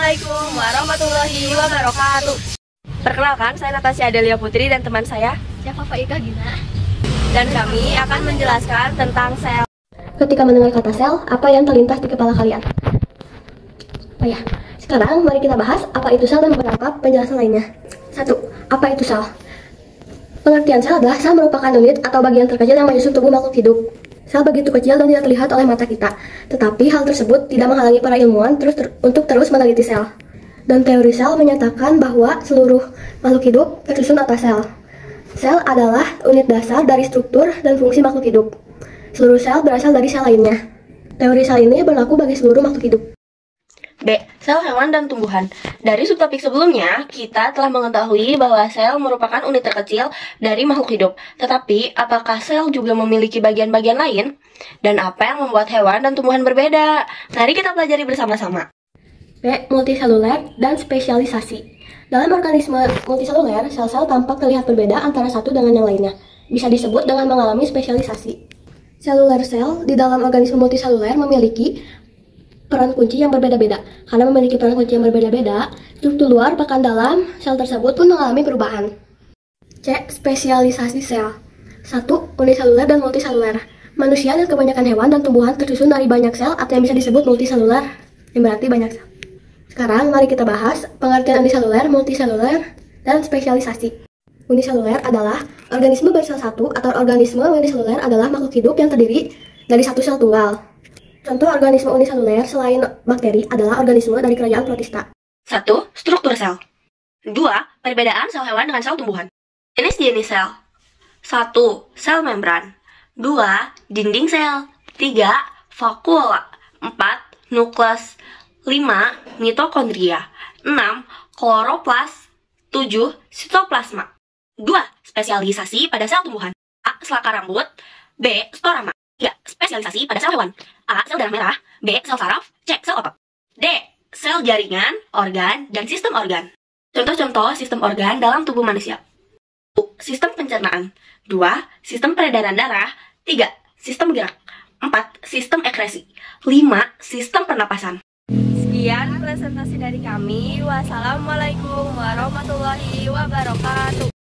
Assalamualaikum warahmatullahi wabarakatuh. Perkenalkan, saya Natasha Adelia Putri dan teman saya Syafa Ika Gina. Dan kami akan menjelaskan tentang sel. Ketika mendengar kata sel, apa yang terlintas di kepala kalian? Oh ya, sekarang mari kita bahas apa itu sel dan beberapa penjelasan lainnya. 1. Apa itu sel? Pengertian sel adalah sel merupakan unit atau bagian terkecil yang menyusun tubuh makhluk hidup. Sel begitu kecil dan tidak terlihat oleh mata kita, tetapi hal tersebut tidak menghalangi para ilmuwan untuk terus meneliti sel. Dan teori sel menyatakan bahwa seluruh makhluk hidup tersusun atas sel. Sel adalah unit dasar dari struktur dan fungsi makhluk hidup. Seluruh sel berasal dari sel lainnya. Teori sel ini berlaku bagi seluruh makhluk hidup. B. Sel hewan dan tumbuhan. Dari subtopik sebelumnya, kita telah mengetahui bahwa sel merupakan unit terkecil dari makhluk hidup. Tetapi, apakah sel juga memiliki bagian-bagian lain? Dan apa yang membuat hewan dan tumbuhan berbeda? Mari kita pelajari bersama-sama. B. Multiseluler dan spesialisasi. Dalam organisme multiseluler, sel-sel tampak terlihat berbeda antara satu dengan yang lainnya. Bisa disebut dengan mengalami spesialisasi. Seluler sel di dalam organisme multiseluler memiliki peran kunci yang berbeda-beda. Karena memiliki peran kunci yang berbeda-beda, struktur luar pekan dalam sel tersebut pun mengalami perubahan. C. Spesialisasi sel. 1. Uniseluler dan multiseluler. Manusia dan kebanyakan hewan dan tumbuhan tersusun dari banyak sel atau yang bisa disebut multiseluler, yang berarti banyak sel. Sekarang mari kita bahas pengertian uniseluler, multiseluler, dan spesialisasi. Uniseluler adalah organisme bersel satu atau organisme uniseluler adalah makhluk hidup yang terdiri dari satu sel tunggal. Contoh organisme uniseluler selain bakteri adalah organisme dari kerajaan protista. 1. Struktur sel. 2. Perbedaan sel hewan dengan sel tumbuhan. Jenis-jenis sel. 1. Sel membran. 2. Dinding sel. 3. Vakula. 4. Nukleus. 5. Mitokondria. 6. Kloroplas. 7. Sitoplasma. 2. Spesialisasi pada sel tumbuhan. A. Selaka rambut. B. Storama. 3. Spesialisasi pada sel hewan. A. Sel darah merah. B. Sel saraf. C. Sel otot. D. Sel jaringan, organ, dan sistem organ. Contoh-contoh sistem organ dalam tubuh manusia. 1. Sistem pencernaan. 2. Sistem peredaran darah. 3. Sistem gerak. 4. Sistem ekskresi. 5. Sistem pernapasan. Sekian presentasi dari kami. Wassalamualaikum warahmatullahi wabarakatuh.